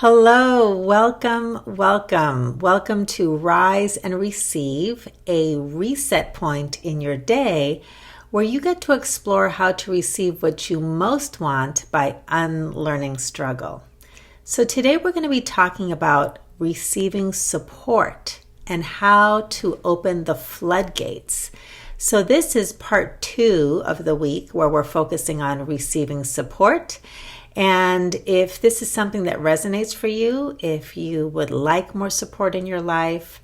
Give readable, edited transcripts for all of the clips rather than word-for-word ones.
Hello, welcome to Rise and Receive, a reset point in your day where you get to explore how to receive what you most want by unlearning struggle. So today we're going to be talking about receiving support and how to open the floodgates. So this is part 2 of the week where we're focusing on receiving support. And if this is something that resonates for you, if you would like more support in your life,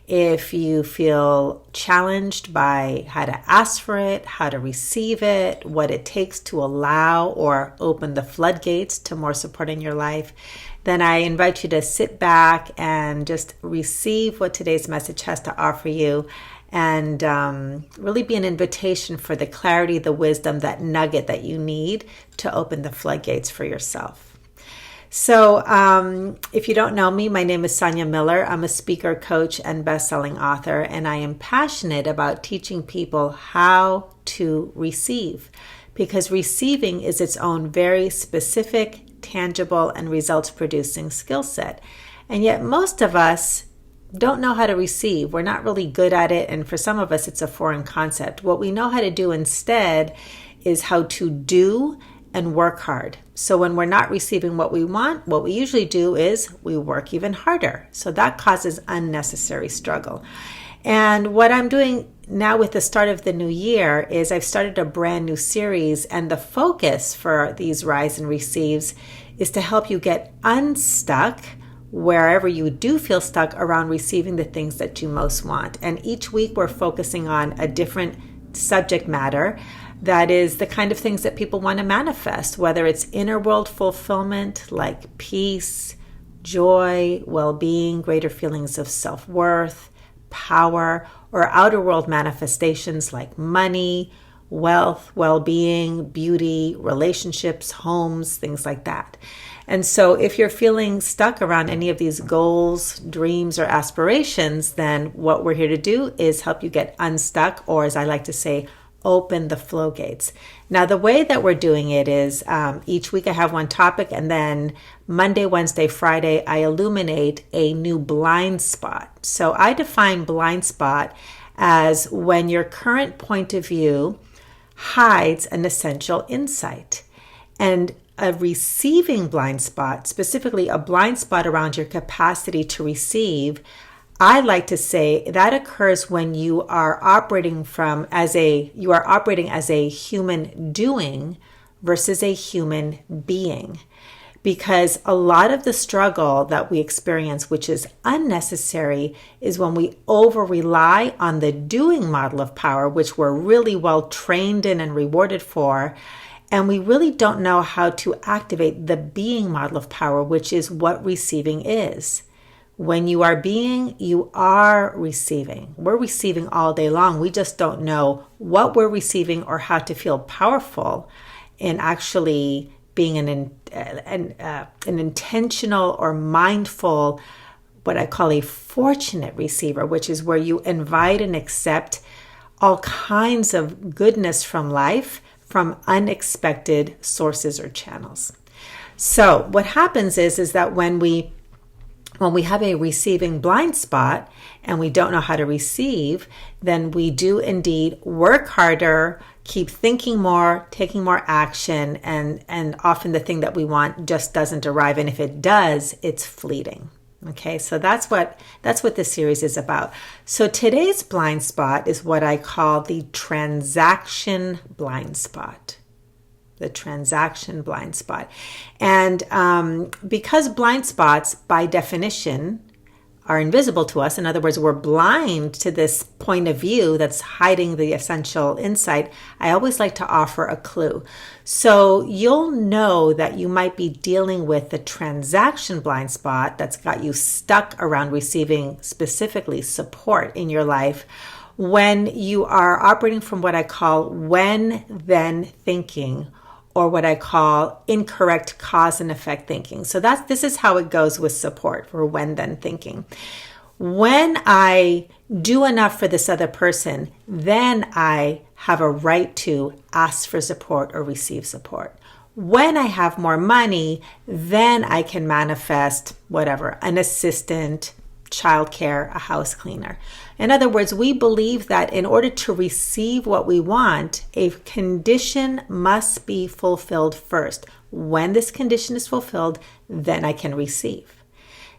if you feel challenged by how to ask for it, how to receive it, what it takes to allow or open the floodgates to more support in your life, then I invite you to sit back and just receive what today's message has to offer you and really be an invitation for the clarity, the wisdom, that nugget that you need to open the floodgates for yourself. So if you don't know me, my name is Sonia Miller. I'm a speaker, coach, and best-selling author, and I am passionate about teaching people how to receive, because receiving is its own very specific, tangible, and results-producing skill set. And yet most of us don't know how to receive. We're not really good at it, and for some of us it's a foreign concept. What we know how to do instead is how to do and work hard. So when we're not receiving what we want, what we usually do is we work even harder. So that causes unnecessary struggle. And what I'm doing now with the start of the new year is I've started a brand new series, and the focus for these Rise and Receives is to help you get unstuck wherever you do feel stuck around receiving the things that you most want. And each week we're focusing on a different subject matter that is the kind of things that people want to manifest, whether it's inner world fulfillment like peace, joy, well-being, greater feelings of self-worth, power, or outer world manifestations like money, wealth, well-being, beauty, relationships, homes, things like that. And so if you're feeling stuck around any of these goals, dreams, or aspirations, then what we're here to do is help you get unstuck, or as I like to say, open the floodgates. Now, the way that we're doing it is each week I have one topic, and then Monday, Wednesday, Friday, I illuminate a new blind spot. So I define blind spot as when your current point of view hides an essential insight. And a receiving blind spot, specifically a blind spot around your capacity to receive, I like to say that occurs when you are operating as a human doing versus a human being. Because a lot of the struggle that we experience, which is unnecessary, is when we over rely on the doing model of power, which we're really well trained in and rewarded for. And we really don't know how to activate the being model of power, which is what receiving is. When you are being, you are receiving. We're receiving all day long. We just don't know what we're receiving or how to feel powerful in actually being an intentional or mindful, what I call a fortunate receiver, which is where you invite and accept all kinds of goodness from life from unexpected sources or channels. So what happens is that when we have a receiving blind spot and we don't know how to receive, then we do indeed work harder, keep thinking more, taking more action, and often the thing that we want just doesn't arrive. And if it does, it's fleeting. Okay, so that's what this series is about. So today's blind spot is what I call the transaction blind spot. The transaction blind spot. And because blind spots, by definition, are invisible to us, in other words, we're blind to this point of view that's hiding the essential insight, I always like to offer a clue. So you'll know that you might be dealing with the transaction blind spot that's got you stuck around receiving specifically support in your life when you are operating from what I call when-then thinking, or what I call incorrect cause and effect thinking. So this is how it goes with support for when-then thinking. When I do enough for this other person, then I have a right to ask for support or receive support. When I have more money, then I can manifest whatever, an assistant, childcare, a house cleaner. In other words, we believe that in order to receive what we want, a condition must be fulfilled first. When this condition is fulfilled, then I can receive.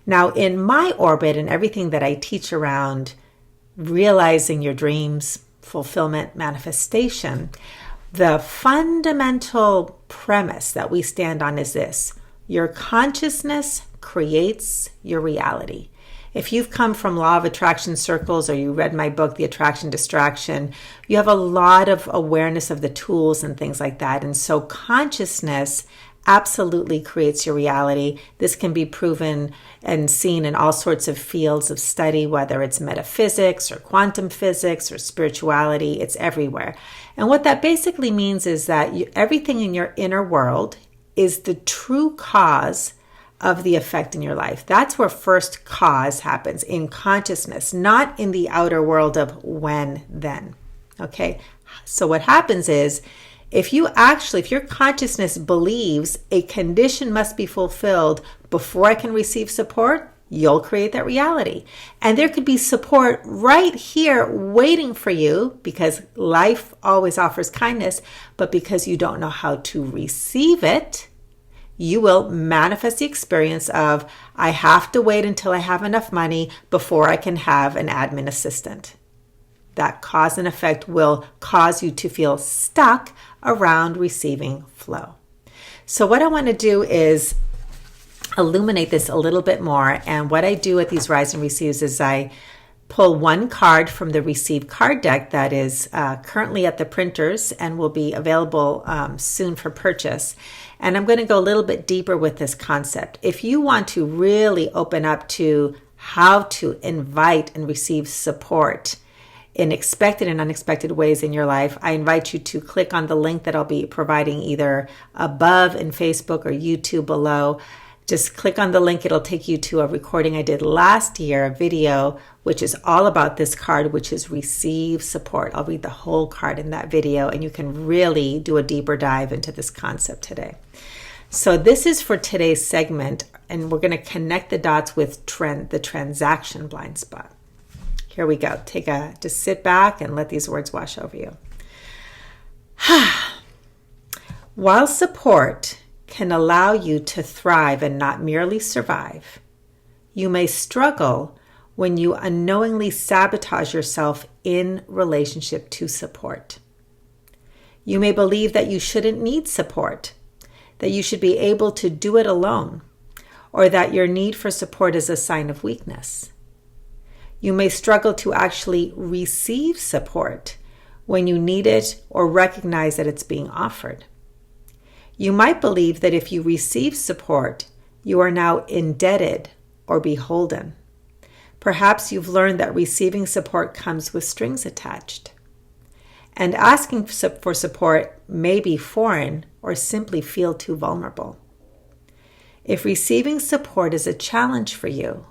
Now, in my orbit and everything that I teach around realizing your dreams, fulfillment, manifestation, the fundamental premise that we stand on is this: your consciousness creates your reality. If you've come from law of attraction circles or you read my book, The Attraction Distraction, you have a lot of awareness of the tools and things like that. And so consciousness absolutely creates your reality. This can be proven and seen in all sorts of fields of study, whether it's metaphysics or quantum physics or spirituality. It's everywhere. And what that basically means is that everything in your inner world is the true cause of the effect in your life. That's where first cause happens, in consciousness, not in the outer world of when, then. Okay? So what happens is, if your consciousness believes a condition must be fulfilled before I can receive support, you'll create that reality. And there could be support right here waiting for you, because life always offers kindness, but because you don't know how to receive it, you will manifest the experience of, I have to wait until I have enough money before I can have an admin assistant. That cause and effect will cause you to feel stuck around receiving flow. So what I want to do is illuminate this a little bit more. And what I do at these Rise and Receives is I pull one card from the Receive card deck that is currently at the printers and will be available soon for purchase. And I'm going to go a little bit deeper with this concept. If you want to really open up to how to invite and receive support in expected and unexpected ways in your life, I invite you to click on the link that I'll be providing either above in Facebook or YouTube below. Just click on the link. It'll take you to a recording I did last year, a video, which is all about this card, which is Receive Support. I'll read the whole card in that video, and you can really do a deeper dive into this concept today. So this is for today's segment, and we're going to connect the dots with the transaction blind spot. Here we go. Just sit back and let these words wash over you. While support can allow you to thrive and not merely survive, you may struggle when you unknowingly sabotage yourself in relationship to support. You may believe that you shouldn't need support, that you should be able to do it alone, or that your need for support is a sign of weakness. You may struggle to actually receive support when you need it or recognize that it's being offered. You might believe that if you receive support, you are now indebted or beholden. Perhaps you've learned that receiving support comes with strings attached. And asking for support may be foreign or simply feel too vulnerable. If receiving support is a challenge for you,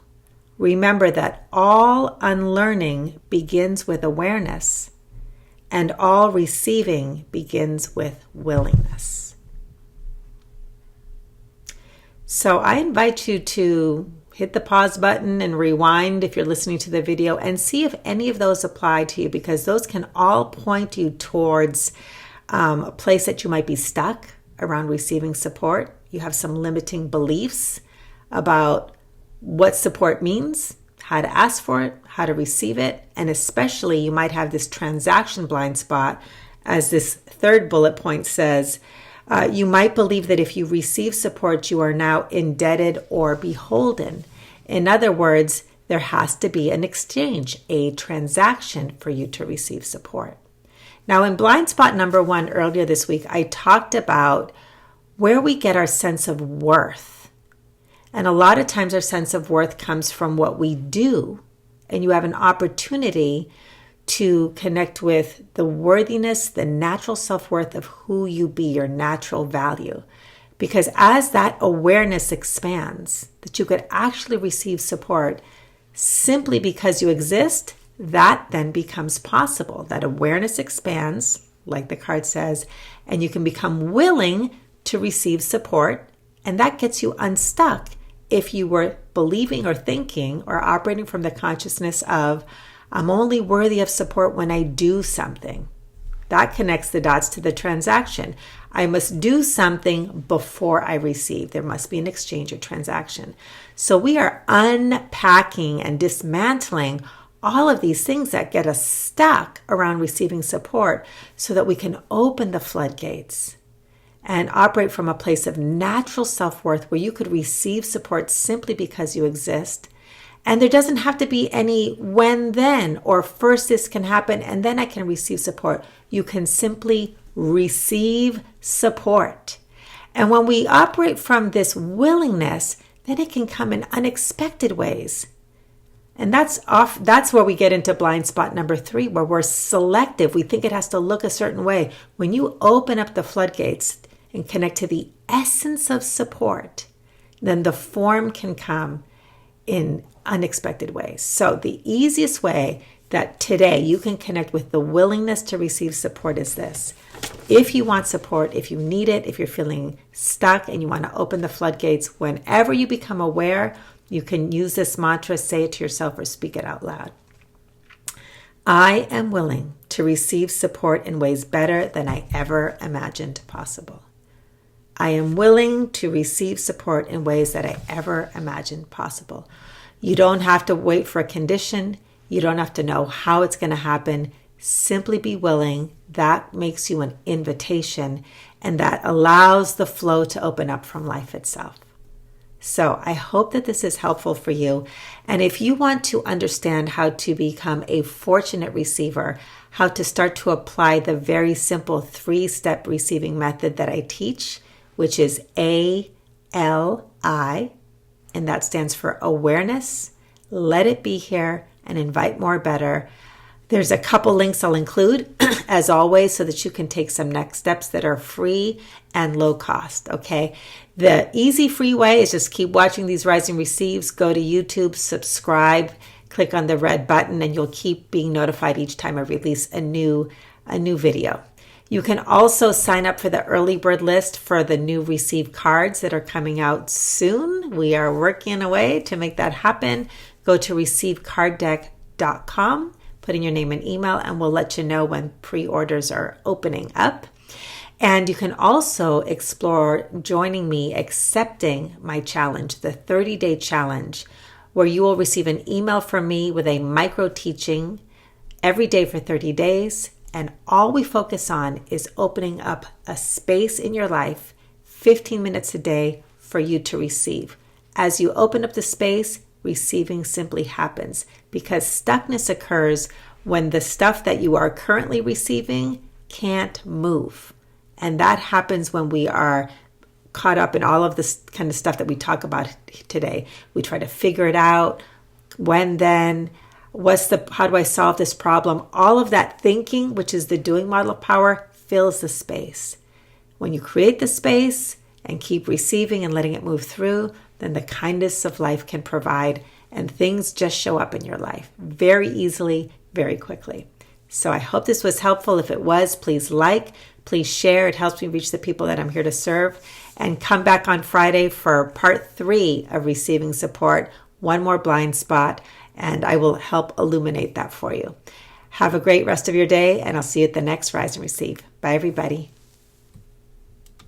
remember that all unlearning begins with awareness, and all receiving begins with willingness. So I invite you to hit the pause button and rewind if you're listening to the video and see if any of those apply to you, because those can all point you towards a place that you might be stuck around receiving support. You have some limiting beliefs about what support means, how to ask for it, how to receive it, and especially you might have this transaction blind spot, as this third bullet point says. You might believe that if you receive support, you are now indebted or beholden. In other words, there has to be an exchange, a transaction for you to receive support. Now, in blind spot number 1 earlier this week, I talked about where we get our sense of worth. And a lot of times our sense of worth comes from what we do. And you have an opportunity to connect with the worthiness, the natural self-worth of who you be, your natural value. Because as that awareness expands, that you could actually receive support simply because you exist, that then becomes possible. That awareness expands, like the card says, and you can become willing to receive support, and that gets you unstuck if you were believing or thinking or operating from the consciousness of, I'm only worthy of support when I do something. That connects the dots to the transaction. I must do something before I receive. There must be an exchange or transaction. So we are unpacking and dismantling all of these things that get us stuck around receiving support so that we can open the floodgates and operate from a place of natural self-worth where you could receive support simply because you exist. And there doesn't have to be any when then or first this can happen and then I can receive support. You can simply receive support. And when we operate from this willingness, then it can come in unexpected ways. And that's where we get into blind spot number 3, where we're selective. We think it has to look a certain way. When you open up the floodgates and connect to the essence of support, then the form can come in unexpected ways. So the easiest way that today you can connect with the willingness to receive support is this. If you want support, if you need it, if you're feeling stuck and you want to open the floodgates, whenever you become aware, you can use this mantra, say it to yourself or speak it out loud. I am willing to receive support in ways better than I ever imagined possible. I am willing to receive support in ways that I ever imagined possible. You don't have to wait for a condition. You don't have to know how it's going to happen. Simply be willing. That makes you an invitation, and that allows the flow to open up from life itself. So I hope that this is helpful for you. And if you want to understand how to become a fortunate receiver, how to start to apply the very simple 3-step receiving method that I teach, which is A.L.I, and that stands for awareness, let it be here, and invite more better. There's a couple links I'll include, as always, so that you can take some next steps that are free and low cost, okay? The easy free way is just keep watching these Rising Receives. Go to YouTube, subscribe, click on the red button, and you'll keep being notified each time I release a new video. You can also sign up for the early bird list for the new Receive cards that are coming out soon. We are working away to make that happen. Go to receivecarddeck.com, put in your name and email, and we'll let you know when pre-orders are opening up. And you can also explore joining me, accepting my challenge, the 30-day challenge, where you will receive an email from me with a micro teaching every day for 30 days. And all we focus on is opening up a space in your life, 15 minutes a day, for you to receive. As you open up the space, receiving simply happens, because stuckness occurs when the stuff that you are currently receiving can't move. And that happens when we are caught up in all of this kind of stuff that we talk about today. We try to figure it out. When then? How do I solve this problem? All of that thinking, which is the doing model of power, fills the space. When you create the space and keep receiving and letting it move through, then the kindness of life can provide, and things just show up in your life very easily, very quickly. So I hope this was helpful. If it was, please please share. It helps me reach the people that I'm here to serve. And come back on Friday for part 3 of receiving support, one more blind spot, and I will help illuminate that for you. Have a great rest of your day, and I'll see you at the next Rise and Receive. Bye, everybody.